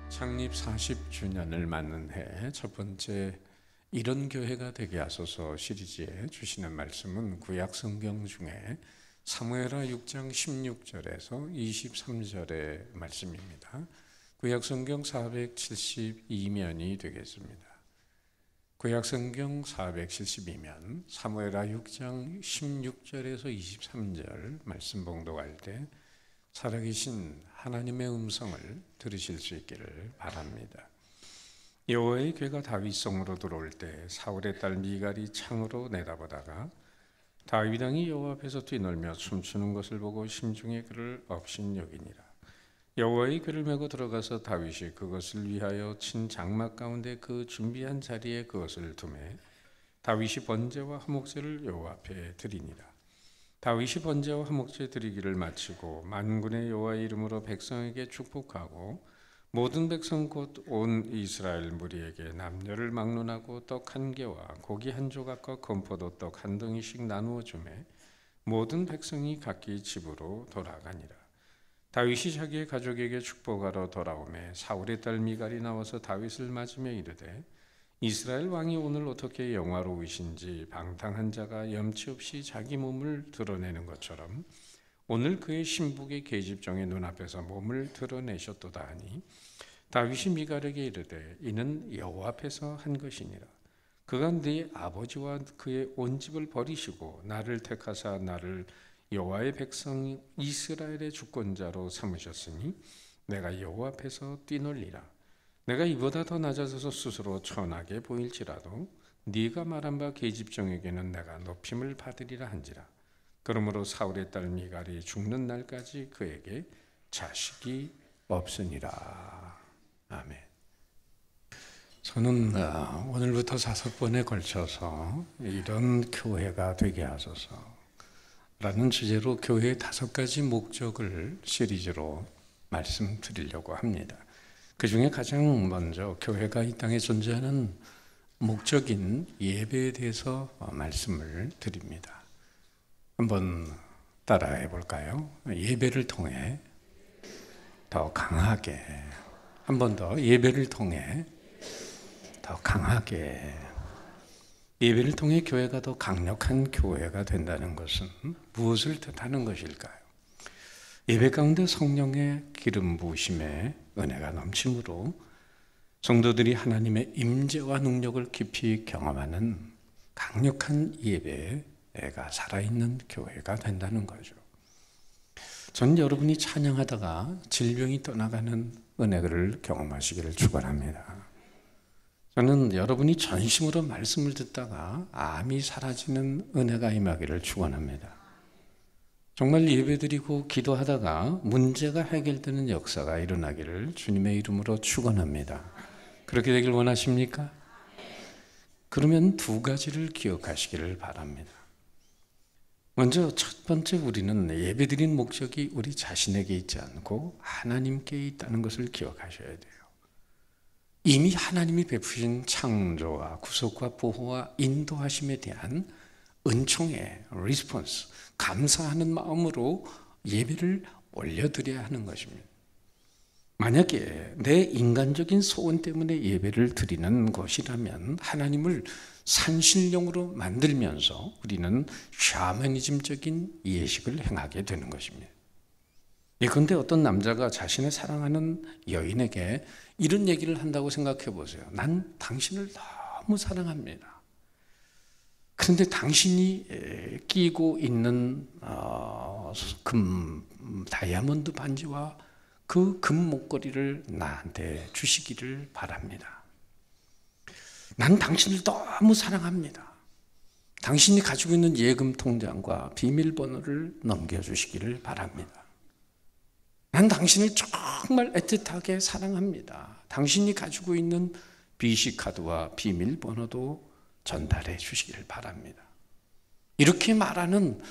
창립 40주년을 맞는 해 첫 번째 이런 교회가 되게 하소서 시리즈에 주시는 말씀은 구약 성경 중에 사무엘하 6장 16절에서 23절의 말씀입니다. 구약 성경 472면이 되겠습니다. 구약 성경 472면 사무엘하 6장 16절에서 23절 말씀 봉독할 때 살아계신 하나님의 음성을 들으실 수 있기를 바랍니다. 여호와의 괴가 다윗 성으로 들어올 때 사울의 딸 미갈이 창으로 내다보다가 다윗 왕이 여호와 앞에서 뛰놀며 춤추는 것을 보고 심중에 그를 업신여기니라. 여호와의 괴를 메고 들어가서 다윗이 그것을 위하여 친 장막 가운데 그 준비한 자리에 그것을 두매 다윗이 번제와 화목제를 여호와 앞에 드리니라. 다윗이 번제와 화목제 드리기를 마치고 만군의 여호와의 이름으로 백성에게 축복하고 모든 백성 곧 온 이스라엘 무리에게 남녀를 막론하고 떡 한 개와 고기 한 조각과 건포도 떡 한 덩이씩 나누어 주매 모든 백성이 각기 집으로 돌아가니라. 다윗이 자기의 가족에게 축복하러 돌아오매 사울의 딸 미갈이 나와서 다윗을 맞으며 이르되 이스라엘 왕이 오늘 어떻게 영화로우신지 방탕한 자가 염치 없이 자기 몸을 드러내는 것처럼 오늘 그의 신복의 계집종의 눈앞에서 몸을 드러내셨도다 하니 다윗이 미갈에게 이르되 이는 여호와 앞에서 한 것이니라. 그가 네 아버지와 그의 온 집을 버리시고 나를 택하사 나를 여호와의 백성 이스라엘의 주권자로 삼으셨으니 내가 여호와 앞에서 뛰놀리라. 내가 이보다 더 낮아져서 스스로 천하게 보일지라도 네가 말한 바 계집종에게는 내가 높임을 받으리라 한지라. 그러므로 사울의 딸 미갈이 죽는 날까지 그에게 자식이 없으니라. 아멘. 저는 오늘부터 5번에 걸쳐서 이런 교회가 되게 하소서 라는 주제로 교회의 5가지 목적을 시리즈로 말씀드리려고 합니다. 그 중에 가장 먼저 교회가 이 땅에 존재하는 목적인 예배에 대해서 말씀을 드립니다. 한번 따라해 볼까요? 예배를 통해 더 강하게, 한 번 더 예배를 통해 더 강하게, 예배를 통해 교회가 더 강력한 교회가 된다는 것은 무엇을 뜻하는 것일까요? 예배 가운데 성령의 기름 부으심에 은혜가 넘침으로 성도들이 하나님의 임재와 능력을 깊이 경험하는 강력한 예배가 살아있는 교회가 된다는 거죠. 전 여러분이 찬양하다가 질병이 떠나가는 은혜를 경험하시기를 축원합니다. 저는 여러분이 전심으로 말씀을 듣다가 암이 사라지는 은혜가 임하기를 축원합니다. 정말 예배드리고 기도하다가 문제가 해결되는 역사가 일어나기를 주님의 이름으로 축원합니다. 그렇게 되길 원하십니까? 그러면 2가지를 기억하시기를 바랍니다. 먼저 첫 번째, 우리는 예배드린 목적이 우리 자신에게 있지 않고 하나님께 있다는 것을 기억하셔야 돼요. 이미 하나님이 베푸신 창조와 구속과 보호와 인도하심에 대한 은총의 리스폰스, 감사하는 마음으로 예배를 올려드려야 하는 것입니다. 만약에 내 인간적인 소원 때문에 예배를 드리는 것이라면 하나님을 산신령으로 만들면서 우리는 샤머니즘적인 예식을 행하게 되는 것입니다. 그런데 어떤 남자가 자신의 사랑하는 여인에게 이런 얘기를 한다고 생각해 보세요. 난 당신을 너무 사랑합니다. 그런데 당신이 끼고 있는 다이아몬드 반지와 그 금 목걸이를 나한테 주시기를 바랍니다. 난 당신을 너무 사랑합니다. 당신이 가지고 있는 예금 통장과 비밀번호를 넘겨주시기를 바랍니다. 난 당신을 정말 애틋하게 사랑합니다. 당신이 가지고 있는 BC카드와 비밀번호도 전달해 주시기를 바랍니다. 이렇게 말하는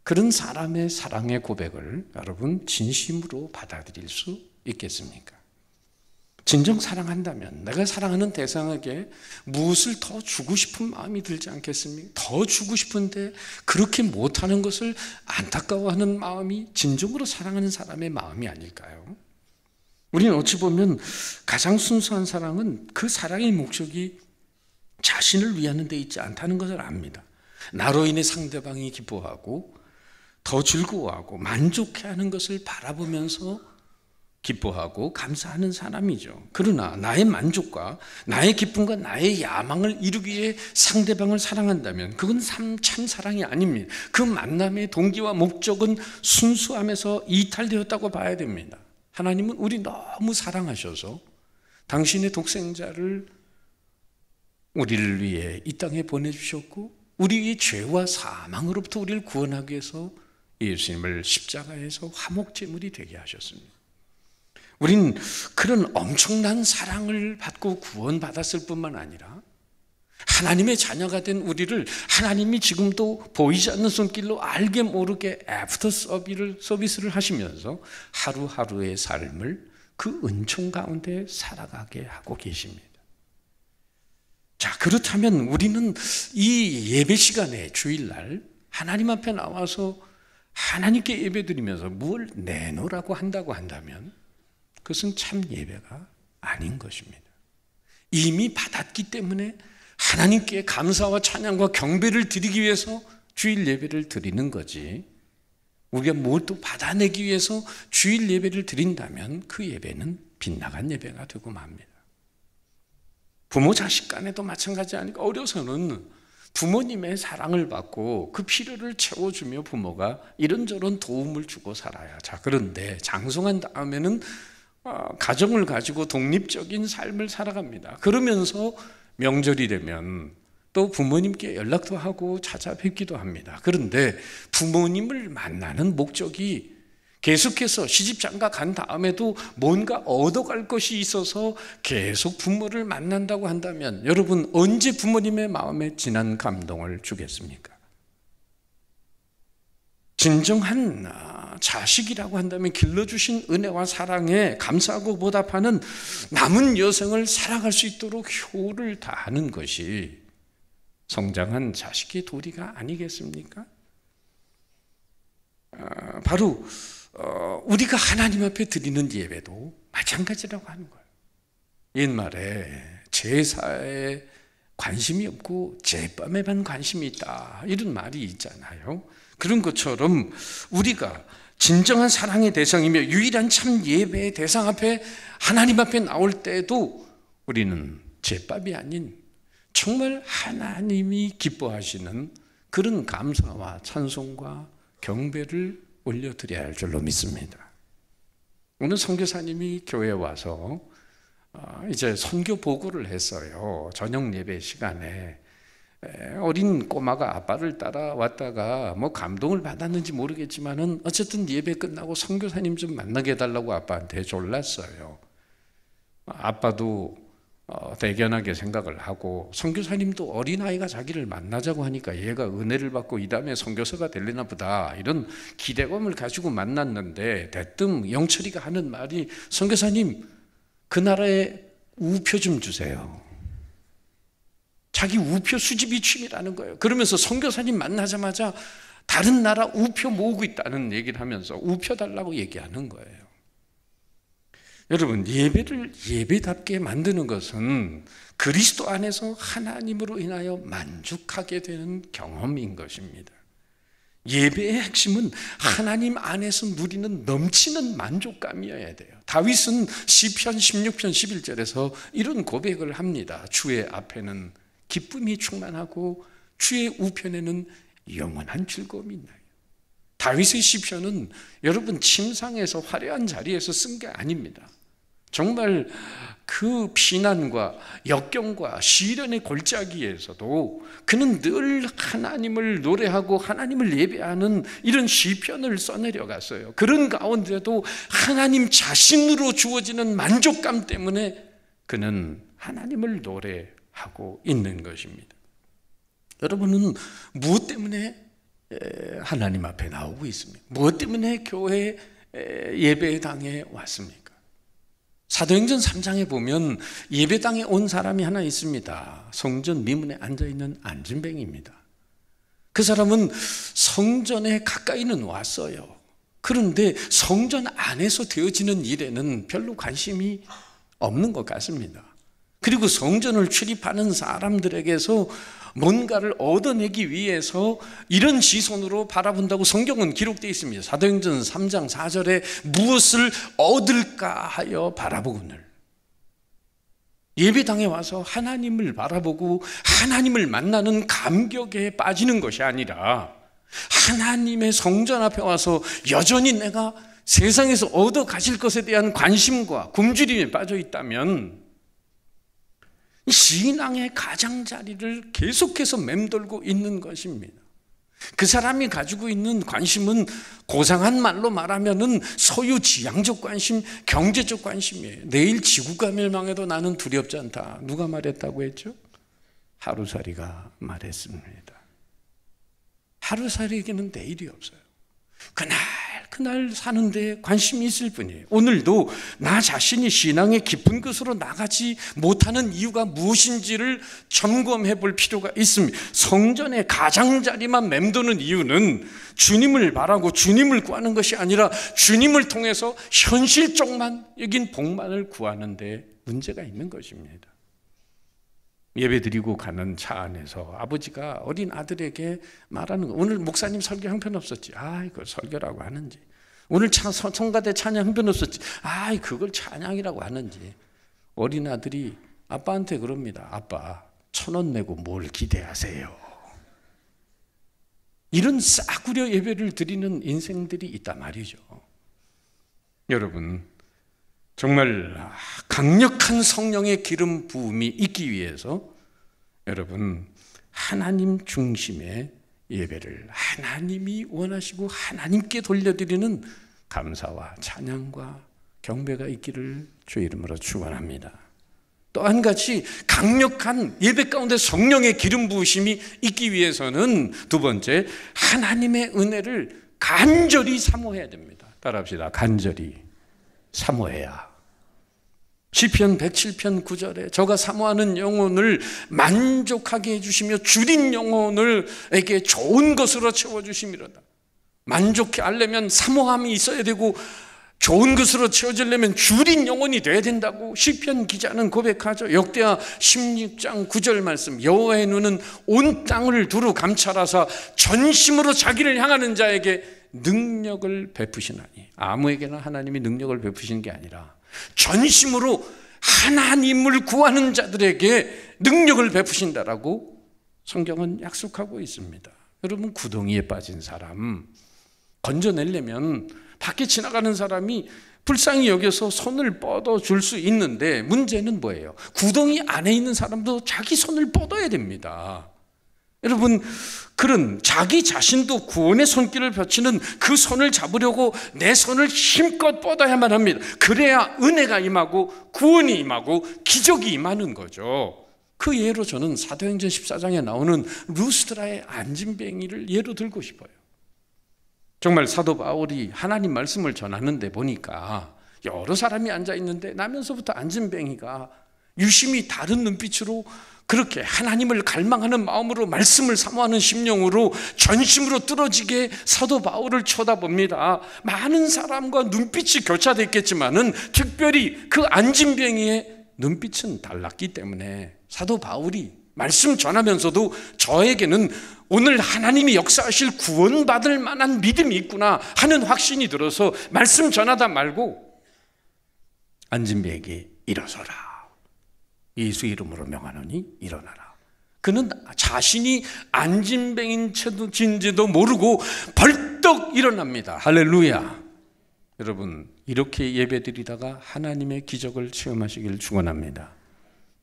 그런 사람의 사랑의 고백을 여러분 진심으로 받아들일 수 있겠습니까? 진정 사랑한다면 내가 사랑하는 대상에게 무엇을 더 주고 싶은 마음이 들지 않겠습니까? 더 주고 싶은데 그렇게 못하는 것을 안타까워하는 마음이 진정으로 사랑하는 사람의 마음이 아닐까요? 우리는 어찌 보면 가장 순수한 사랑은 그 사랑의 목적이 자신을 위하는 데 있지 않다는 것을 압니다. 나로 인해 상대방이 기뻐하고 더 즐거워하고 만족해하는 것을 바라보면서 기뻐하고 감사하는 사람이죠. 그러나 나의 만족과 나의 기쁨과 나의 야망을 이루기 위해 상대방을 사랑한다면 그건 참 사랑이 아닙니다. 그 만남의 동기와 목적은 순수함에서 이탈되었다고 봐야 됩니다. 하나님은 우리 너무 사랑하셔서 당신의 독생자를 우리를 위해 이 땅에 보내주셨고 우리의 죄와 사망으로부터 우리를 구원하기 위해서 예수님을 십자가에서 화목제물이 되게 하셨습니다. 우린 그런 엄청난 사랑을 받고 구원받았을 뿐만 아니라 하나님의 자녀가 된 우리를 하나님이 지금도 보이지 않는 손길로 알게 모르게 애프터 서비스를 하시면서 하루하루의 삶을 그 은총 가운데 살아가게 하고 계십니다. 자, 그렇다면 우리는 이 예배 시간에 주일날 하나님 앞에 나와서 하나님께 예배드리면서 뭘 내놓으라고 한다고 한다면 그것은 참 예배가 아닌 것입니다. 이미 받았기 때문에 하나님께 감사와 찬양과 경배를 드리기 위해서 주일 예배를 드리는 거지, 우리가 뭘 또 받아내기 위해서 주일 예배를 드린다면 그 예배는 빗나간 예배가 되고 맙니다. 부모 자식 간에도 마찬가지 아니까 어려서는 부모님의 사랑을 받고 그 필요를 채워주며 부모가 이런저런 도움을 주고 살아야. 자, 그런데 장성한 다음에는 가정을 가지고 독립적인 삶을 살아갑니다. 그러면서 명절이 되면 또 부모님께 연락도 하고 찾아뵙기도 합니다. 그런데 부모님을 만나는 목적이 계속해서 시집장가 간 다음에도 뭔가 얻어갈 것이 있어서 계속 부모를 만난다고 한다면 여러분 언제 부모님의 마음에 진한 감동을 주겠습니까? 진정한 자식이라고 한다면 길러주신 은혜와 사랑에 감사하고 보답하는 남은 여생을 살아갈 수 있도록 효를 다하는 것이 성장한 자식의 도리가 아니겠습니까? 바로 우리가 하나님 앞에 드리는 예배도 마찬가지라고 하는 거예요. 옛말에 제사에 관심이 없고 제밤에만 관심이 있다 이런 말이 있잖아요. 그런 것처럼 우리가 진정한 사랑의 대상이며 유일한 참 예배의 대상 앞에 하나님 앞에 나올 때에도 우리는 제밥이 아닌 정말 하나님이 기뻐하시는 그런 감사와 찬송과 경배를 올려드려야 할 줄로 믿습니다. 오늘 선교사님이 교회에 와서 이제 선교 보고를 했어요. 저녁 예배 시간에 어린 꼬마가 아빠를 따라왔다가 뭐 감동을 받았는지 모르겠지만은 어쨌든 예배 끝나고 선교사님 좀 만나게 해달라고 아빠한테 졸랐어요. 아빠도 대견하게 생각을 하고 선교사님도 어린아이가 자기를 만나자고 하니까 얘가 은혜를 받고 이 다음에 선교사가 되려나 보다 이런 기대감을 가지고 만났는데 대뜸 영철이가 하는 말이 선교사님 그 나라에 우표 좀 주세요. 자기 우표 수집이 취미라는 거예요. 그러면서 선교사님 만나자마자 다른 나라 우표 모으고 있다는 얘기를 하면서 우표 달라고 얘기하는 거예요. 여러분 예배를 예배답게 만드는 것은 그리스도 안에서 하나님으로 인하여 만족하게 되는 경험인 것입니다. 예배의 핵심은 하나님 안에서 누리는 넘치는 만족감이어야 돼요. 다윗은 시편 16편 11절에서 이런 고백을 합니다. 주의 앞에는 기쁨이 충만하고 주의 우편에는 영원한 즐거움이 있나요? 다윗의 시편은 여러분 침상에서 화려한 자리에서 쓴 게 아닙니다. 정말 그 피난과 역경과 시련의 골짜기에서도 그는 늘 하나님을 노래하고 하나님을 예배하는 이런 시편을 써내려갔어요. 그런 가운데도 하나님 자신으로 주어지는 만족감 때문에 그는 하나님을 노래하고 있는 것입니다. 여러분은 무엇 때문에 하나님 앞에 나오고 있습니까? 무엇 때문에 교회 예배당에 왔습니까? 사도행전 3장에 보면 예배당에 온 사람이 하나 있습니다. 성전 미문에 앉아있는 안진뱅이입니다. 그 사람은 성전에 가까이는 왔어요. 그런데 성전 안에서 되어지는 일에는 별로 관심이 없는 것 같습니다. 그리고 성전을 출입하는 사람들에게서 뭔가를 얻어내기 위해서 이런 시선으로 바라본다고 성경은 기록되어 있습니다. 사도행전 3장 4절에 무엇을 얻을까 하여 바라보거늘. 예배당에 와서 하나님을 바라보고 하나님을 만나는 감격에 빠지는 것이 아니라 하나님의 성전 앞에 와서 여전히 내가 세상에서 얻어 가실 것에 대한 관심과 굶주림에 빠져 있다면 신앙의 가장자리를 계속해서 맴돌고 있는 것입니다. 그 사람이 가지고 있는 관심은 고상한 말로 말하면은 소유지향적 관심, 경제적 관심이에요. 내일 지구가 멸망해도 나는 두렵지 않다. 누가 말했다고 했죠? 하루살이가 말했습니다. 하루살이에게는 내일이 없어요. 그날 사는데 관심이 있을 뿐이에요. 오늘도 나 자신이 신앙의 깊은 곳으로 나가지 못하는 이유가 무엇인지를 점검해 볼 필요가 있습니다. 성전의 가장자리만 맴도는 이유는 주님을 바라고 주님을 구하는 것이 아니라 주님을 통해서 현실적만 여긴 복만을 구하는 데 문제가 있는 것입니다. 예배드리고 가는 차 안에서 아버지가 어린 아들에게 말하는 거, 오늘 목사님 설교 형편없었지. 이거 설교라고 하는지. 오늘 성가대 찬양 형편없었지. 그걸 찬양이라고 하는지. 어린 아들이 아빠한테 그럽니다. 아빠, 1,000원 내고 뭘 기대하세요? 이런 싸구려 예배를 드리는 인생들이 있단 말이죠. 여러분, 정말 강력한 성령의 기름 부음이 있기 위해서 여러분 하나님 중심의 예배를 하나님이 원하시고 하나님께 돌려드리는 감사와 찬양과 경배가 있기를 주의 이름으로 축원합니다. 또 한 가지 강력한 예배 가운데 성령의 기름 부으심이 있기 위해서는 두 번째, 하나님의 은혜를 간절히 사모해야 됩니다. 따라합시다. 간절히 사모해야. 시편 107편 9절에 저가 사모하는 영혼을 만족하게 해주시며 줄인 영혼을에게 좋은 것으로 채워주심이로다. 만족해 하려면 사모함이 있어야 되고 좋은 것으로 채워지려면 줄인 영혼이 돼야 된다고 시편 기자는 고백하죠. 역대하 16장 9절 말씀, 여호와의 눈은 온 땅을 두루 감찰하사 전심으로 자기를 향하는 자에게 능력을 베푸시나니. 아무에게나 하나님이 능력을 베푸시는 게 아니라 전심으로 하나님을 구하는 자들에게 능력을 베푸신다라고 성경은 약속하고 있습니다. 여러분, 구덩이에 빠진 사람 건져내려면 밖에 지나가는 사람이 불쌍히 여겨서 손을 뻗어줄 수 있는데 문제는 뭐예요? 구덩이 안에 있는 사람도 자기 손을 뻗어야 됩니다. 여러분, 그런 자기 자신도 구원의 손길을 펼치는 그 손을 잡으려고 내 손을 힘껏 뻗어야만 합니다. 그래야 은혜가 임하고 구원이 임하고 기적이 임하는 거죠. 그 예로 저는 사도행전 14장에 나오는 루스드라의 안진뱅이를 예로 들고 싶어요. 정말 사도 바울이 하나님 말씀을 전하는데 보니까 여러 사람이 앉아 있는데 나면서부터 안진뱅이가 유심히 다른 눈빛으로 그렇게 하나님을 갈망하는 마음으로 말씀을 사모하는 심령으로 전심으로 뚫어지게 사도 바울을 쳐다봅니다. 많은 사람과 눈빛이 교차됐겠지만은 특별히 그 안진뱅이의 눈빛은 달랐기 때문에 사도 바울이 말씀 전하면서도 저에게는 오늘 하나님이 역사하실 구원받을 만한 믿음이 있구나 하는 확신이 들어서 말씀 전하다 말고 안진뱅이에게 일어서라, 예수 이름으로 명하노니 일어나라. 그는 자신이 안진뱅인지도 모르고 벌떡 일어납니다. 할렐루야. 여러분, 이렇게 예배드리다가 하나님의 기적을 체험하시길 축원합니다.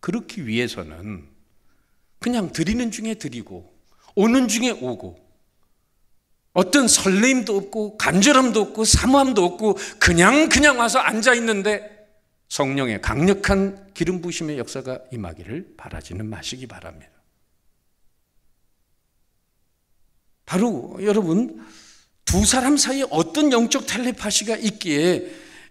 그렇기 위해서는 그냥 드리는 중에 드리고 오는 중에 오고 어떤 설레임도 없고 간절함도 없고 사모함도 없고 그냥 와서 앉아있는데 성령의 강력한 기름 부으심의 역사가 임하기를 바라지는 마시기 바랍니다. 바로 여러분, 두 사람 사이에 어떤 영적 텔레파시가 있기에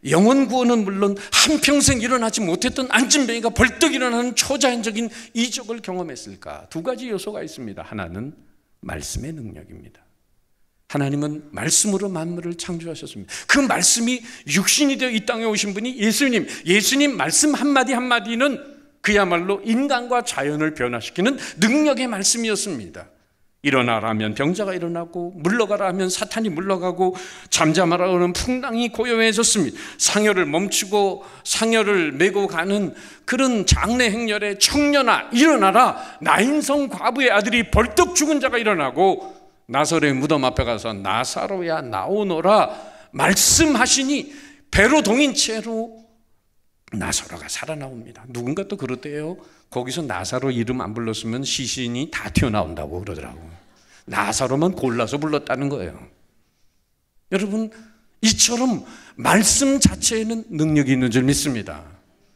영혼 구원은 물론 한평생 일어나지 못했던 안진뱅이가 벌떡 일어나는 초자연적인 이적을 경험했을까? 두 가지 요소가 있습니다. 하나는 말씀의 능력입니다. 하나님은 말씀으로 만물을 창조하셨습니다. 그 말씀이 육신이 되어 이 땅에 오신 분이 예수님 말씀 한마디 한마디는 그야말로 인간과 자연을 변화시키는 능력의 말씀이었습니다. 일어나라 하면 병자가 일어나고, 물러가라 하면 사탄이 물러가고, 잠잠하라 하면 풍랑이 고요해졌습니다. 상여를 멈추고 상여를 메고 가는 그런 장래 행렬의 청년아 일어나라, 나인성 과부의 아들이 벌떡 죽은 자가 일어나고, 나사로의 무덤 앞에 가서 나사로야 나오너라 말씀하시니 배로 동인 채로 나사로가 살아나옵니다. 누군가 또 그러대요. 거기서 나사로 이름 안 불렀으면 시신이 다 튀어나온다고 그러더라고요. 나사로만 골라서 불렀다는 거예요. 여러분, 이처럼 말씀 자체에는 능력이 있는 줄 믿습니다.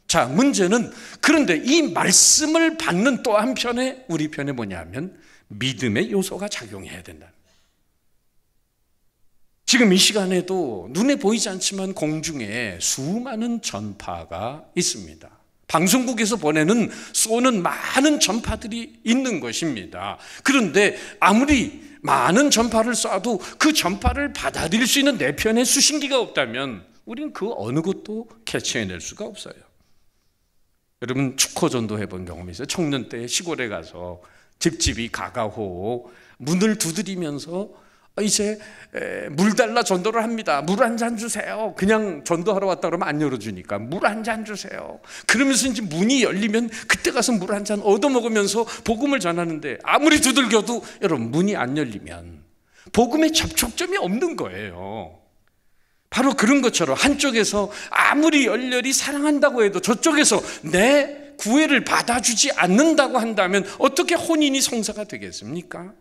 자, 문제는 그런데 이 말씀을 받는 또 한편에 우리 편에 뭐냐면 믿음의 요소가 작용해야 된다. 지금 이 시간에도 눈에 보이지 않지만 공중에 수많은 전파가 있습니다. 방송국에서 쏘는 많은 전파들이 있는 것입니다. 그런데 아무리 많은 전파를 쏴도 그 전파를 받아들일 수 있는 내 편의 수신기가 없다면 우리는 그 어느 것도 캐치해낼 수가 없어요. 여러분, 축호전도 해본 경험이 있어요. 청년 때 시골에 가서 집집이 가가호 문을 두드리면서 이제 물 달라 전도를 합니다. 물 한 잔 주세요. 그냥 전도하러 왔다 그러면 안 열어주니까 물 한 잔 주세요. 그러면서 이제 문이 열리면 그때 가서 물 한 잔 얻어먹으면서 복음을 전하는데, 아무리 두들겨도 여러분 문이 안 열리면 복음의 접촉점이 없는 거예요. 바로 그런 것처럼 한쪽에서 아무리 열렬히 사랑한다고 해도 저쪽에서 내 구애를 받아주지 않는다고 한다면 어떻게 혼인이 성사가 되겠습니까?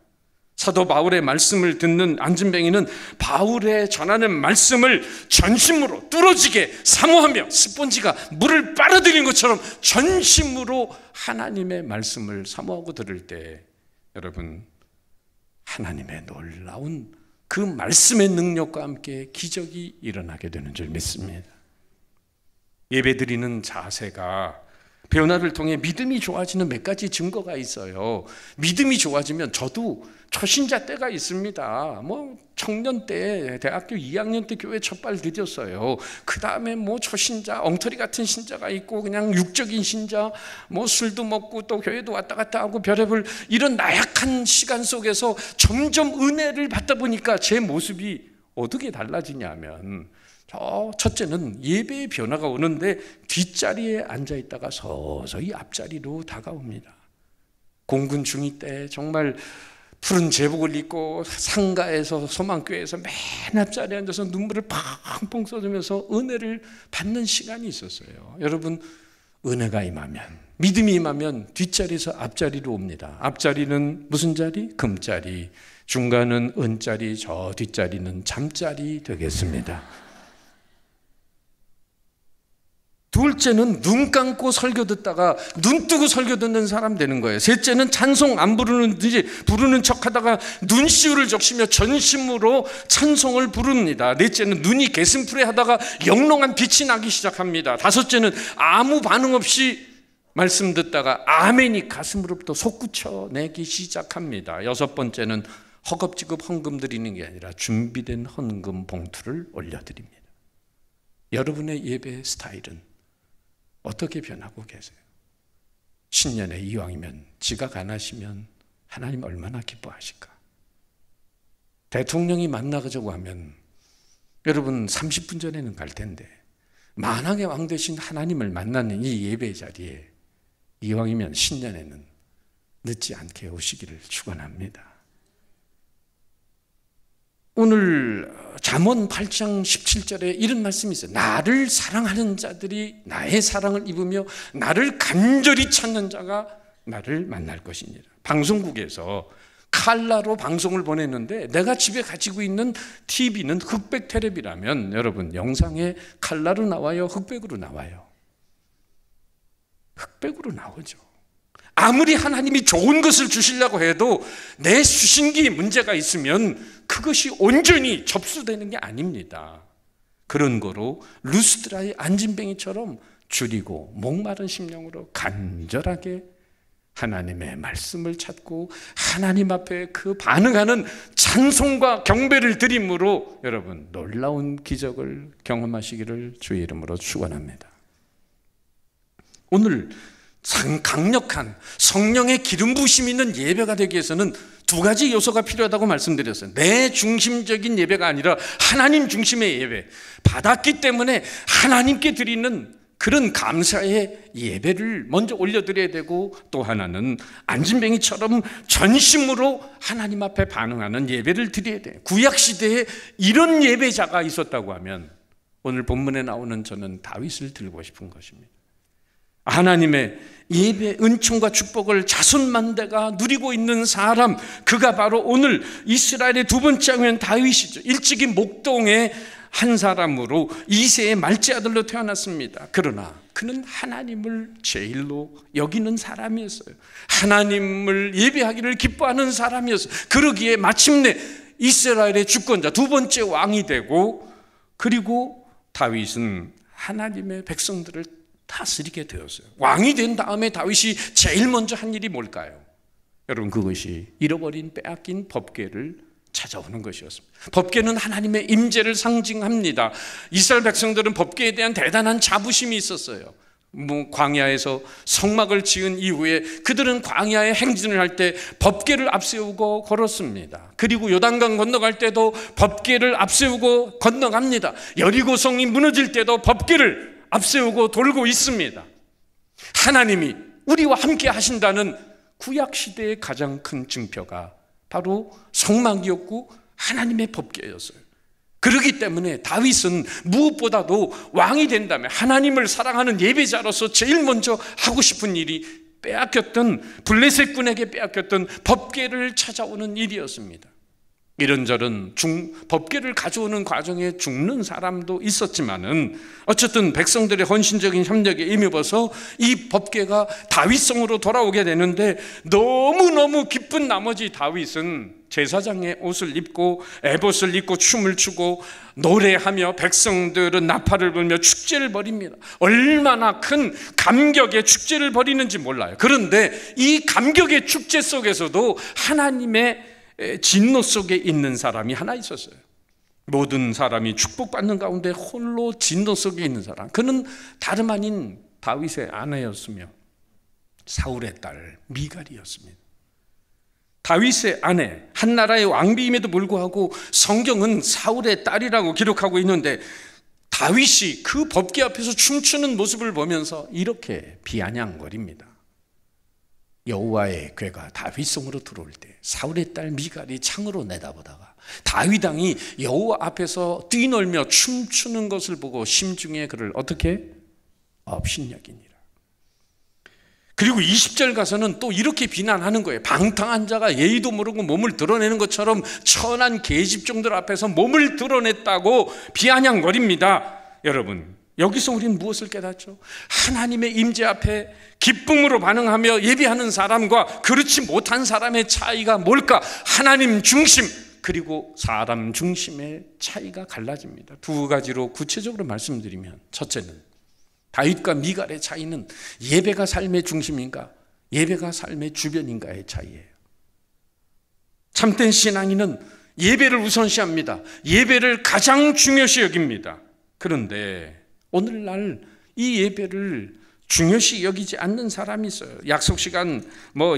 사도 바울의 말씀을 듣는 안진뱅이는 바울의 전하는 말씀을 전심으로 뚫어지게 사모하며 스폰지가 물을 빨아들인 것처럼 전심으로 하나님의 말씀을 사모하고 들을 때 여러분, 하나님의 놀라운 그 말씀의 능력과 함께 기적이 일어나게 되는 줄 믿습니다. 예배드리는 자세가 변화를 통해 믿음이 좋아지는 몇 가지 증거가 있어요. 믿음이 좋아지면 저도 초신자 때가 있습니다. 청년 때, 대학교 2학년 때 교회 첫발 디뎠어요. 그 다음에 초신자, 엉터리 같은 신자가 있고, 그냥 육적인 신자, 술도 먹고 또 교회도 왔다 갔다 하고 별의별 이런 나약한 시간 속에서 점점 은혜를 받다 보니까 제 모습이 어떻게 달라지냐면, 첫째는 예배의 변화가 오는데 뒷자리에 앉아있다가 서서히 앞자리로 다가옵니다. 공군 중위 때 정말 푸른 제복을 입고 상가에서 소망교회에서 맨 앞자리에 앉아서 눈물을 팡팡 쏟으면서 은혜를 받는 시간이 있었어요. 여러분, 은혜가 임하면, 믿음이 임하면 뒷자리에서 앞자리로 옵니다. 앞자리는 무슨 자리? 금자리. 중간은 은자리, 저 뒷자리는 잠자리 되겠습니다. 둘째는 눈 감고 설교 듣다가 눈 뜨고 설교 듣는 사람 되는 거예요. 셋째는 찬송 안 부르는지 부르는 척하다가 눈시울을 적시며 전심으로 찬송을 부릅니다. 넷째는 눈이 개슴푸레 하다가 영롱한 빛이 나기 시작합니다. 다섯째는 아무 반응 없이 말씀 듣다가 아멘이 가슴으로부터 솟구쳐 내기 시작합니다. 여섯 번째는 허겁지겁 헌금 드리는 게 아니라 준비된 헌금 봉투를 올려드립니다. 여러분의 예배 스타일은 어떻게 변하고 계세요? 신년에 이왕이면 지각 안 하시면 하나님 얼마나 기뻐하실까? 대통령이 만나가자고 하면 여러분 30분 전에는 갈 텐데, 만왕의 왕 되신 하나님을 만나는 이 예배 자리에 이왕이면 신년에는 늦지 않게 오시기를 축원합니다. 오늘 잠언 8장 17절에 이런 말씀이 있어요. 나를 사랑하는 자들이 나의 사랑을 입으며 나를 간절히 찾는 자가 나를 만날 것이니라. 방송국에서 칼라로 방송을 보냈는데 내가 집에 가지고 있는 TV는 흑백 텔레비라면 여러분, 영상에 칼라로 나와요? 흑백으로 나와요? 흑백으로 나오죠. 아무리 하나님이 좋은 것을 주시려고 해도 내 수신기에 문제가 있으면 그것이 온전히 접수되는 게 아닙니다. 그런 거로 루스드라의 안진뱅이처럼 줄이고 목마른 심령으로 간절하게 하나님의 말씀을 찾고 하나님 앞에 그 반응하는 찬송과 경배를 드림으로 여러분 놀라운 기적을 경험하시기를 주의 이름으로 축원합니다. 오늘 강력한 성령의 기름 부으심이 있는 예배가 되기 위해서는 두 가지 요소가 필요하다고 말씀드렸어요. 내 중심적인 예배가 아니라 하나님 중심의 예배, 받았기 때문에 하나님께 드리는 그런 감사의 예배를 먼저 올려드려야 되고, 또 하나는 안진뱅이처럼 전심으로 하나님 앞에 반응하는 예배를 드려야 돼요. 구약시대에 이런 예배자가 있었다고 하면 오늘 본문에 나오는 저는 다윗을 들고 싶은 것입니다. 하나님의 예배 은총과 축복을 자손만대가 누리고 있는 사람, 그가 바로 오늘 이스라엘의 두 번째 왕인 다윗이죠. 일찍이 목동의 한 사람으로 이새의 말째 아들로 태어났습니다. 그러나 그는 하나님을 제일로 여기는 사람이었어요. 하나님을 예배하기를 기뻐하는 사람이었어요. 그러기에 마침내 이스라엘의 주권자 두 번째 왕이 되고, 그리고 다윗은 하나님의 백성들을 다스리게 되었어요. 왕이 된 다음에 다윗이 제일 먼저 한 일이 뭘까요? 여러분, 그것이 잃어버린 빼앗긴 법궤를 찾아오는 것이었습니다. 법궤는 하나님의 임재를 상징합니다. 이스라엘 백성들은 법궤에 대한 대단한 자부심이 있었어요. 광야에서 성막을 지은 이후에 그들은 광야에 행진을 할 때 법궤를 앞세우고 걸었습니다. 그리고 요단강 건너갈 때도 법궤를 앞세우고 건너갑니다. 여리고성이 무너질 때도 법궤를 앞세우고 돌고 있습니다. 하나님이 우리와 함께 하신다는 구약시대의 가장 큰 증표가 바로 성막이었고 하나님의 법궤였어요. 그렇기 때문에 다윗은 무엇보다도 왕이 된다면 하나님을 사랑하는 예배자로서 제일 먼저 하고 싶은 일이 빼앗겼던, 블레셋군에게 빼앗겼던 법궤를 찾아오는 일이었습니다. 이런저런 법궤를 가져오는 과정에 죽는 사람도 있었지만은 어쨌든 백성들의 헌신적인 협력에 힘입어서 이 법궤가 다윗성으로 돌아오게 되는데, 너무너무 기쁜 나머지 다윗은 제사장의 옷을 입고 에봇을 입고 춤을 추고 노래하며 백성들은 나팔을 불며 축제를 벌입니다. 얼마나 큰 감격의 축제를 벌이는지 몰라요. 그런데 이 감격의 축제 속에서도 하나님의 진노 속에 있는 사람이 하나 있었어요. 모든 사람이 축복받는 가운데 홀로 진노 속에 있는 사람, 그는 다름 아닌 다윗의 아내였으며 사울의 딸 미갈이었습니다. 다윗의 아내, 한 나라의 왕비임에도 불구하고 성경은 사울의 딸이라고 기록하고 있는데, 다윗이 그 법궤 앞에서 춤추는 모습을 보면서 이렇게 비아냥거립니다. 여호와의 궤가 다윗성으로 들어올 때 사울의 딸 미갈이 창으로 내다보다가 다윗 왕이 여호와 앞에서 뛰놀며 춤추는 것을 보고 심중에 그를 어떻게 업신여기니라. 그리고 20절 가서는 또 이렇게 비난하는 거예요. 방탕한 자가 예의도 모르고 몸을 드러내는 것처럼 천한 계집종들 앞에서 몸을 드러냈다고 비아냥거립니다. 여러분, 여기서 우리는 무엇을 깨닫죠? 하나님의 임재 앞에 기쁨으로 반응하며 예배하는 사람과 그렇지 못한 사람의 차이가 뭘까? 하나님 중심 그리고 사람 중심의 차이가 갈라집니다. 두 가지로 구체적으로 말씀드리면, 첫째는 다윗과 미갈의 차이는 예배가 삶의 중심인가, 예배가 삶의 주변인가의 차이예요. 참된 신앙인은 예배를 우선시합니다. 예배를 가장 중요시 여깁니다. 그런데 오늘날 이 예배를 중요시 여기지 않는 사람이 있어요. 약속 시간,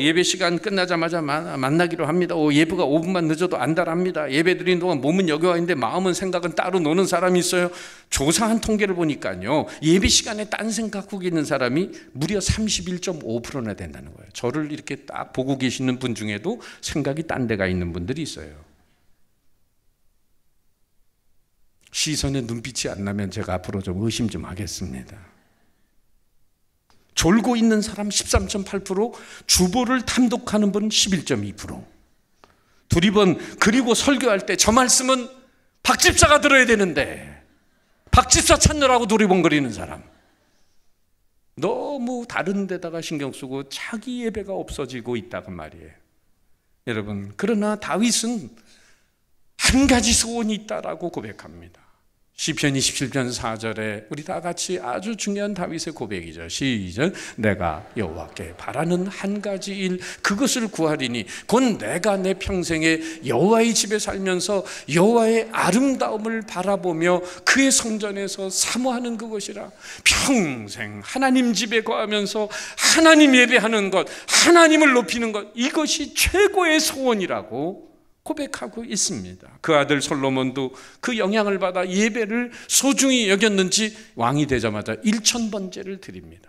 예배 시간 끝나자마자 만나기로 합니다. 예배가 5분만 늦어도 안달합니다. 예배 드리는 동안 몸은 여기 와 있는데 마음은 생각은 따로 노는 사람이 있어요. 조사한 통계를 보니까요, 예배 시간에 딴 생각하고 있는 사람이 무려 31.5%나 된다는 거예요. 저를 이렇게 딱 보고 계시는 분 중에도 생각이 딴 데가 있는 분들이 있어요. 시선에 눈빛이 안 나면 제가 앞으로 좀 의심 좀 하겠습니다. 졸고 있는 사람 13.8%, 주보를 탐독하는 분 11.2%. 두리번 그리고 설교할 때 저 말씀은 박 집사가 들어야 되는데 박 집사 찾느라고 두리번거리는 사람. 너무 다른 데다가 신경 쓰고 자기 예배가 없어지고 있다고 말이에요. 여러분, 그러나 다윗은 한 가지 소원이 있다라고 고백합니다. 시편 27편 4절에 우리 다 같이 아주 중요한 다윗의 고백이죠. 시작. 내가 여호와께 바라는 한 가지 일 그것을 구하리니 곧 내가 내 평생에 여호와의 집에 살면서 여호와의 아름다움을 바라보며 그의 성전에서 사모하는 그것이라. 평생 하나님 집에 거하면서 하나님 예배하는 것, 하나님을 높이는 것, 이것이 최고의 소원이라고 고백하고 있습니다. 그 아들 솔로몬도 그 영향을 받아 예배를 소중히 여겼는지 왕이 되자마자 1000번제를 드립니다.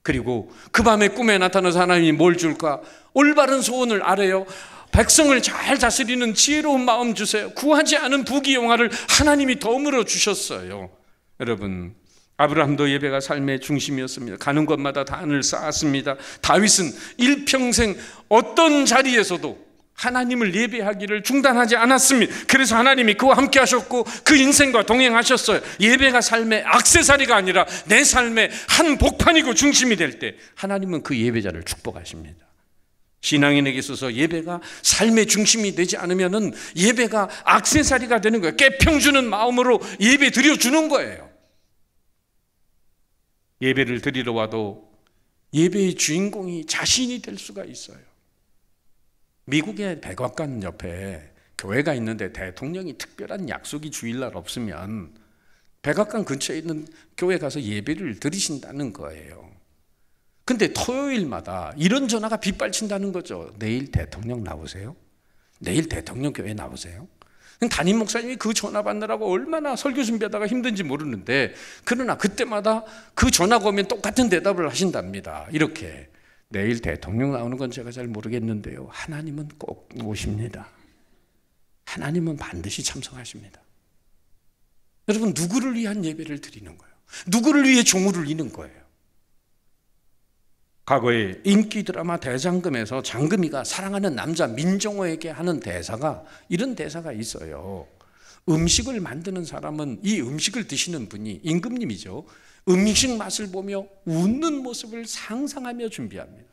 그리고 그 밤에 꿈에 나타나서 하나님이 뭘 줄까? 올바른 소원을 아래요. 백성을 잘 다스리는 지혜로운 마음 주세요. 구하지 않은 부귀영화를 하나님이 덤으로 주셨어요. 여러분, 아브라함도 예배가 삶의 중심이었습니다. 가는 곳마다 단을 쌓았습니다. 다윗은 일평생 어떤 자리에서도 하나님을 예배하기를 중단하지 않았습니다. 그래서 하나님이 그와 함께 하셨고 그 인생과 동행하셨어요. 예배가 삶의 액세서리가 아니라 내 삶의 한 복판이고 중심이 될 때 하나님은 그 예배자를 축복하십니다. 신앙인에게 있어서 예배가 삶의 중심이 되지 않으면 예배가 액세서리가 되는 거예요. 깨평주는 마음으로 예배 드려주는 거예요. 예배를 드리러 와도 예배의 주인공이 자신이 될 수가 있어요. 미국의 백악관 옆에 교회가 있는데 대통령이 특별한 약속이 주일날 없으면 백악관 근처에 있는 교회 가서 예배를 드리신다는 거예요. 근데 토요일마다 이런 전화가 빗발친다는 거죠. 내일 대통령 나오세요? 내일 대통령 교회 나오세요? 담임 목사님이 그 전화 받느라고 얼마나 설교 준비하다가 힘든지 모르는데, 그러나 그때마다 그 전화가 오면 똑같은 대답을 하신답니다. 이렇게. 내일 대통령 나오는 건 제가 잘 모르겠는데요, 하나님은 꼭 오십니다. 하나님은 반드시 참석하십니다. 여러분, 누구를 위한 예배를 드리는 거예요? 누구를 위해 종을 울리는 거예요? 과거에 인기 드라마 대장금에서 장금이가 사랑하는 남자 민정호에게 하는 대사가 이런 대사가 있어요. 음식을 만드는 사람은, 이 음식을 드시는 분이 임금님이죠, 음식 맛을 보며 웃는 모습을 상상하며 준비합니다.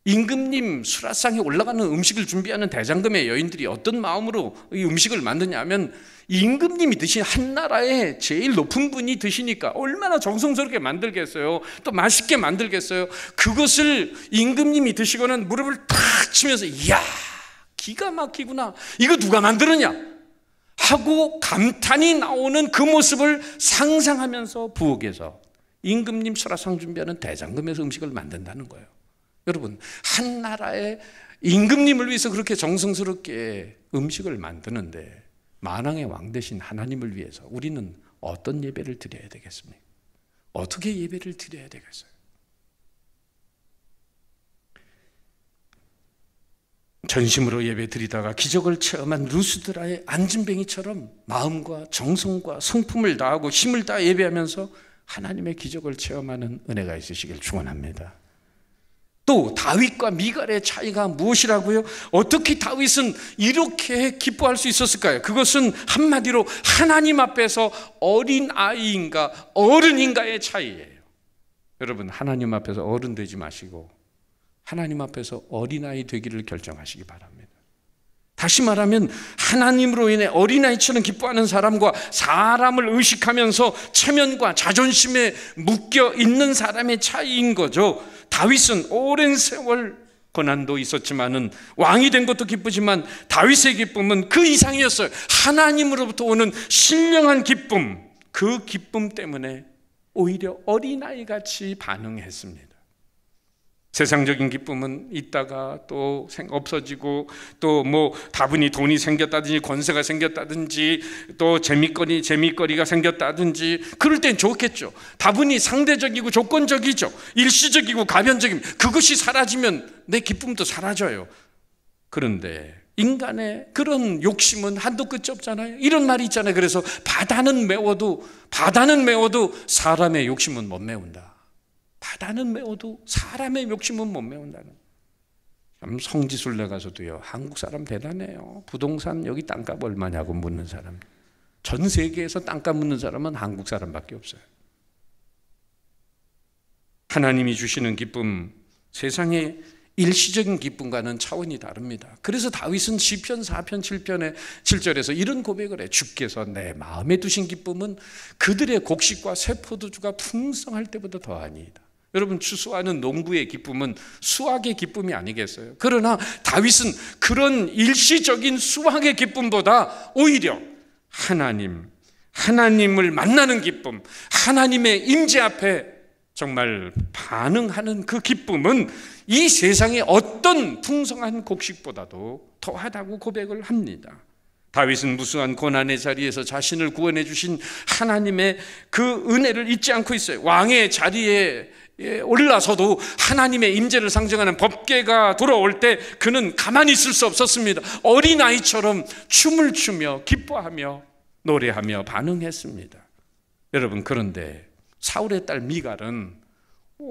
임금님 수라상에 올라가는 음식을 준비하는 대장금의 여인들이 어떤 마음으로 이 음식을 만드냐 하면, 임금님이 드신 한나라의 제일 높은 분이 드시니까 얼마나 정성스럽게 만들겠어요. 또 맛있게 만들겠어요. 그것을 임금님이 드시고는 무릎을 탁 치면서 이야, 기가 막히구나, 이거 누가 만들었냐 하고 감탄이 나오는 그 모습을 상상하면서 부엌에서 임금님 수라상 준비하는 대장금에서 음식을 만든다는 거예요. 여러분, 한 나라의 임금님을 위해서 그렇게 정성스럽게 음식을 만드는데, 만왕의 왕 되신 하나님을 위해서 우리는 어떤 예배를 드려야 되겠습니까? 어떻게 예배를 드려야 되겠어요? 전심으로 예배 드리다가 기적을 체험한 루스드라의 안진뱅이처럼 마음과 정성과 성품을 다하고 힘을 다해 예배하면서 하나님의 기적을 체험하는 은혜가 있으시길 축원합니다. 또 다윗과 미갈의 차이가 무엇이라고요? 어떻게 다윗은 이렇게 기뻐할 수 있었을까요? 그것은 한마디로 하나님 앞에서 어린아이인가 어른인가의 차이예요. 여러분, 하나님 앞에서 어른 되지 마시고 하나님 앞에서 어린아이 되기를 결정하시기 바랍니다. 다시 말하면 하나님으로 인해 어린아이처럼 기뻐하는 사람과 사람을 의식하면서 체면과 자존심에 묶여 있는 사람의 차이인 거죠. 다윗은 오랜 세월 고난도 있었지만은, 왕이 된 것도 기쁘지만 다윗의 기쁨은 그 이상이었어요. 하나님으로부터 오는 신령한 기쁨, 그 기쁨 때문에 오히려 어린아이같이 반응했습니다. 세상적인 기쁨은 있다가 또 없어지고, 또 뭐 다분히 돈이 생겼다든지 권세가 생겼다든지 또 재미거리가 생겼다든지 그럴 땐 좋겠죠. 다분히 상대적이고 조건적이죠. 일시적이고 가변적이면 그것이 사라지면 내 기쁨도 사라져요. 그런데 인간의 그런 욕심은 한도 끝이 없잖아요. 이런 말이 있잖아요. 그래서 바다는 메워도 사람의 욕심은 못 메운다. 바다는 메워도 사람의 욕심은 못 메운다는. 참, 성지순례 가서도요, 한국 사람 대단해요. 부동산 여기 땅값 얼마냐고 묻는 사람, 전 세계에서 땅값 묻는 사람은 한국 사람밖에 없어요. 하나님이 주시는 기쁨, 세상에 일시적인 기쁨과는 차원이 다릅니다. 그래서 다윗은 시편 4편 7편의 7절에서 이런 고백을 해. 주께서 내 마음에 두신 기쁨은 그들의 곡식과 새 포도주가 풍성할 때보다 더하니이다. 여러분, 추수하는 농부의 기쁨은 수확의 기쁨이 아니겠어요? 그러나 다윗은 그런 일시적인 수확의 기쁨보다 오히려 하나님을 만나는 기쁨, 하나님의 임재 앞에 정말 반응하는 그 기쁨은 이 세상의 어떤 풍성한 곡식보다도 더하다고 고백을 합니다. 다윗은 무수한 고난의 자리에서 자신을 구원해 주신 하나님의 그 은혜를 잊지 않고 있어요. 왕의 자리에 올라서도 하나님의 임재를 상징하는 법궤가 돌아올 때 그는 가만히 있을 수 없었습니다. 어린아이처럼 춤을 추며 기뻐하며 노래하며 반응했습니다. 여러분, 그런데 사울의 딸 미갈은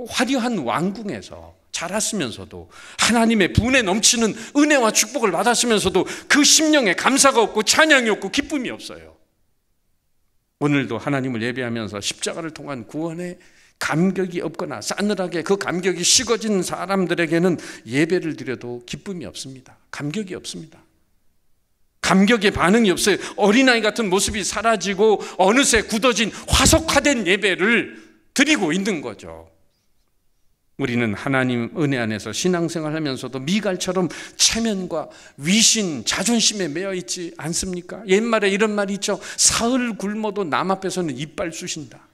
화려한 왕궁에서 자랐으면서도 하나님의 분에 넘치는 은혜와 축복을 받았으면서도 그 심령에 감사가 없고 찬양이 없고 기쁨이 없어요. 오늘도 하나님을 예배하면서 십자가를 통한 구원의 감격이 없거나 싸늘하게 그 감격이 식어진 사람들에게는 예배를 드려도 기쁨이 없습니다. 감격이 없습니다. 감격의 반응이 없어요. 어린아이 같은 모습이 사라지고 어느새 굳어진 화석화된 예배를 드리고 있는 거죠. 우리는 하나님 은혜 안에서 신앙생활하면서도 미갈처럼 체면과 위신, 자존심에 매여 있지 않습니까? 옛말에 이런 말이 있죠. 사흘 굶어도 남 앞에서는 이빨 쑤신다.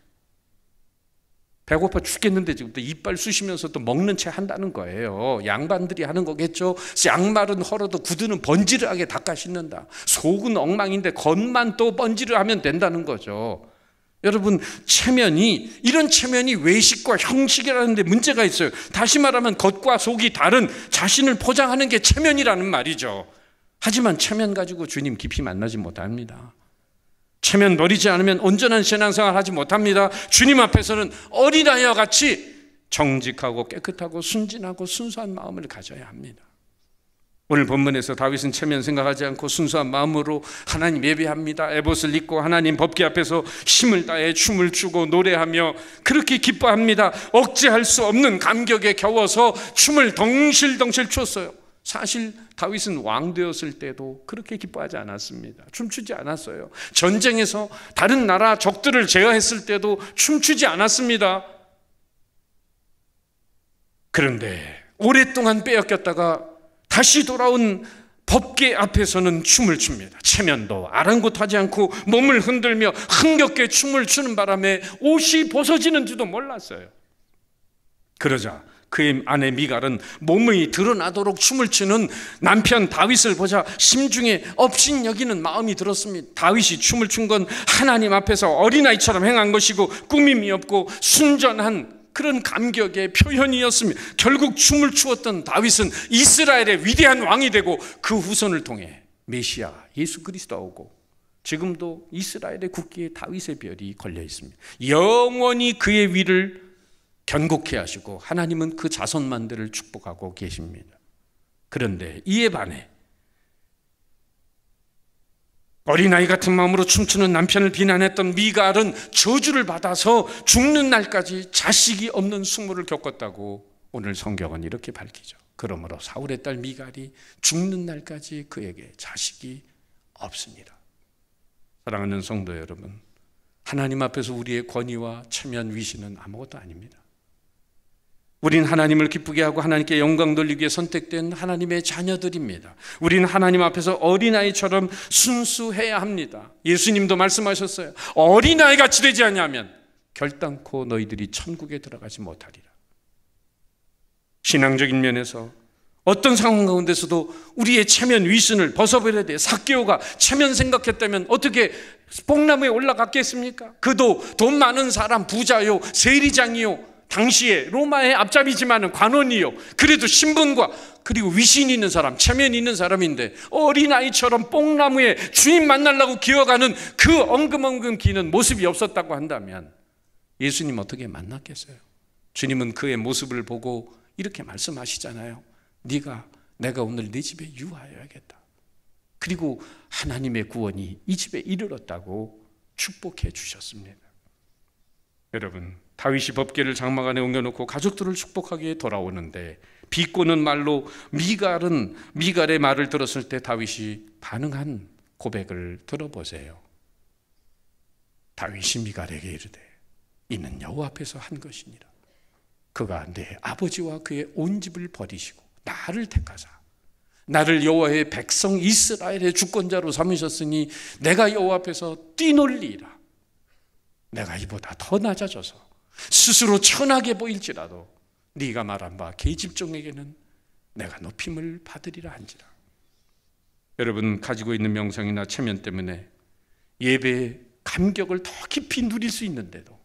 배고파 죽겠는데 지금 또 이빨 쑤시면서 또 먹는 채 한다는 거예요. 양반들이 하는 거겠죠. 양말은 헐어도 구두는 번지르하게 닦아 신는다. 속은 엉망인데 겉만 또 번지르하면 된다는 거죠. 여러분, 이런 체면이 외식과 형식이라는 데 문제가 있어요. 다시 말하면 겉과 속이 다른 자신을 포장하는 게 체면이라는 말이죠. 하지만 체면 가지고 주님 깊이 만나지 못합니다. 체면 버리지 않으면 온전한 신앙생활 하지 못합니다. 주님 앞에서는 어린아이와 같이 정직하고 깨끗하고 순진하고 순수한 마음을 가져야 합니다. 오늘 본문에서 다윗은 체면 생각하지 않고 순수한 마음으로 하나님 예배합니다. 에봇을 입고 하나님 법궤 앞에서 힘을 다해 춤을 추고 노래하며 그렇게 기뻐합니다. 억제할 수 없는 감격에 겨워서 춤을 덩실덩실 췄어요. 사실 다윗은 왕 되었을 때도 그렇게 기뻐하지 않았습니다. 춤추지 않았어요. 전쟁에서 다른 나라 적들을 제어했을 때도 춤추지 않았습니다. 그런데 오랫동안 빼앗겼다가 다시 돌아온 법궤 앞에서는 춤을 춥니다. 체면도 아랑곳하지 않고 몸을 흔들며 흥겹게 춤을 추는 바람에 옷이 벗어지는지도 몰랐어요. 그러자 그의 아내 미갈은 몸이 드러나도록 춤을 추는 남편 다윗을 보자 심중에 업신여기는 마음이 들었습니다. 다윗이 춤을 춘 건 하나님 앞에서 어린아이처럼 행한 것이고 꾸밈이 없고 순전한 그런 감격의 표현이었습니다. 결국 춤을 추었던 다윗은 이스라엘의 위대한 왕이 되고 그 후손을 통해 메시아 예수 그리스도가 오고 지금도 이스라엘의 국기에 다윗의 별이 걸려 있습니다. 영원히 그의 위를 견고케 하시고 하나님은 그 자손만들을 축복하고 계십니다. 그런데 이에 반해 어린아이 같은 마음으로 춤추는 남편을 비난했던 미갈은 저주를 받아서 죽는 날까지 자식이 없는 수모를 겪었다고 오늘 성경은 이렇게 밝히죠. 그러므로 사울의 딸 미갈이 죽는 날까지 그에게 자식이 없습니다. 사랑하는 성도 여러분, 하나님 앞에서 우리의 권위와 체면, 위신은 아무것도 아닙니다. 우린 하나님을 기쁘게 하고 하나님께 영광 돌리기 위해 선택된 하나님의 자녀들입니다. 우리는 하나님 앞에서 어린아이처럼 순수해야 합니다. 예수님도 말씀하셨어요. 어린아이같이 되지 않냐면 결단코 너희들이 천국에 들어가지 못하리라. 신앙적인 면에서 어떤 상황 가운데서도 우리의 체면 위신을 벗어버려야 돼요. 삭개오가 체면 생각했다면 어떻게 뽕나무에 올라갔겠습니까? 그도 돈 많은 사람, 부자요, 세리장이요, 당시에 로마의 앞잡이지만은 관원이요, 그래도 신분과 그리고 위신이 있는 사람, 체면이 있는 사람인데 어린아이처럼 뽕나무에 주님 만나려고 기어가는 그 엉금엉금 기는 모습이 없었다고 한다면 예수님 어떻게 만났겠어요? 주님은 그의 모습을 보고 이렇게 말씀하시잖아요. 내가 오늘 네 집에 유하여야겠다. 그리고 하나님의 구원이 이 집에 이르렀다고 축복해 주셨습니다. 여러분, 다윗이 법궤를 장막 안에 옮겨놓고 가족들을 축복하기 위해 돌아오는데 비꼬는 말로 미갈의 말을 들었을 때 다윗이 반응한 고백을 들어보세요. 다윗이 미갈에게 이르되 이는 여호와 앞에서 한 것이니라. 그가 내 아버지와 그의 온 집을 버리시고 나를 택하사 나를 여호와의 백성 이스라엘의 주권자로 삼으셨으니 내가 여호와 앞에서 뛰놀리라. 내가 이보다 더 낮아져서 스스로 천하게 보일지라도 네가 말한 바 계집종에게는 내가 높임을 받으리라 한지라. 여러분, 가지고 있는 명성이나 체면 때문에 예배의 감격을 더 깊이 누릴 수 있는데도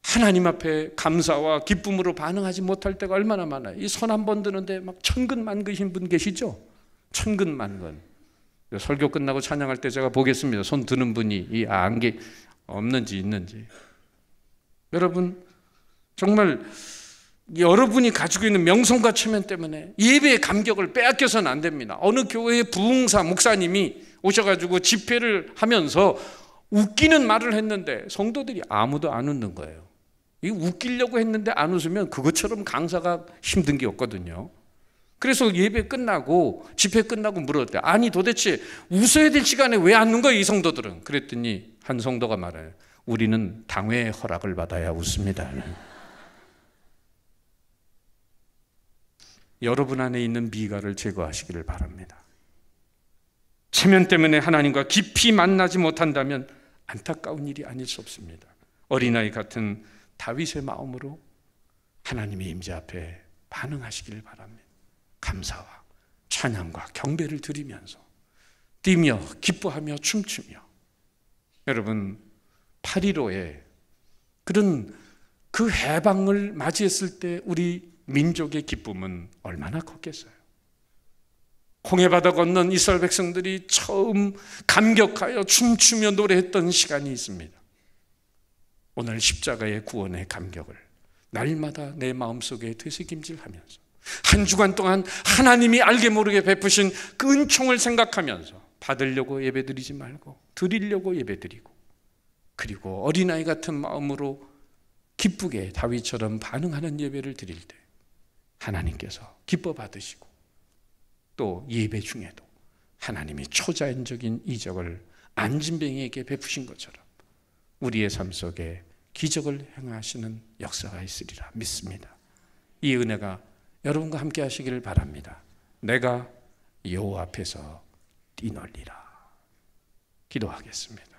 하나님 앞에 감사와 기쁨으로 반응하지 못할 때가 얼마나 많아요. 이 손 한 번 드는데 막 천근만근이신 분 계시죠? 천근만근. 설교 끝나고 찬양할 때 제가 보겠습니다. 손 드는 분이 이 안개 없는지 있는지. 여러분, 정말 여러분이 가지고 있는 명성과 체면 때문에 예배의 감격을 빼앗겨서는 안 됩니다. 어느 교회의 부흥사 목사님이 오셔가지고 집회를 하면서 웃기는 말을 했는데 성도들이 아무도 안 웃는 거예요. 이 웃기려고 했는데 안 웃으면 그것처럼 강사가 힘든 게 없거든요. 그래서 예배 끝나고 집회 끝나고 물었대요. 아니 도대체 웃어야 될 시간에 왜 안 웃는 거예요 이 성도들은? 그랬더니 한 성도가 말해요. 우리는 당회의 허락을 받아야 웃습니다. 여러분 안에 있는 미갈을 제거하시기를 바랍니다. 체면 때문에 하나님과 깊이 만나지 못한다면 안타까운 일이 아닐 수 없습니다. 어린아이 같은 다윗의 마음으로 하나님의 임재 앞에 반응하시기를 바랍니다. 감사와 찬양과 경배를 드리면서 뛰며 기뻐하며 춤추며. 여러분, 8.15에 그런 그 해방을 맞이했을 때 우리 민족의 기쁨은 얼마나 컸겠어요. 홍해바다 건넌 이스라엘 백성들이 처음 감격하여 춤추며 노래했던 시간이 있습니다. 오늘 십자가의 구원의 감격을 날마다 내 마음속에 되새김질하면서 한 주간 동안 하나님이 알게 모르게 베푸신 그 은총을 생각하면서 받으려고 예배드리지 말고 드리려고 예배드리고, 그리고 어린아이 같은 마음으로 기쁘게 다윗처럼 반응하는 예배를 드릴 때 하나님께서 기뻐 받으시고, 또 예배 중에도 하나님이 초자연적인 이적을 안진뱅이에게 베푸신 것처럼 우리의 삶 속에 기적을 행하시는 역사가 있으리라 믿습니다. 이 은혜가 여러분과 함께 하시기를 바랍니다. 내가 여호와 앞에서 뛰놀리라. 기도하겠습니다.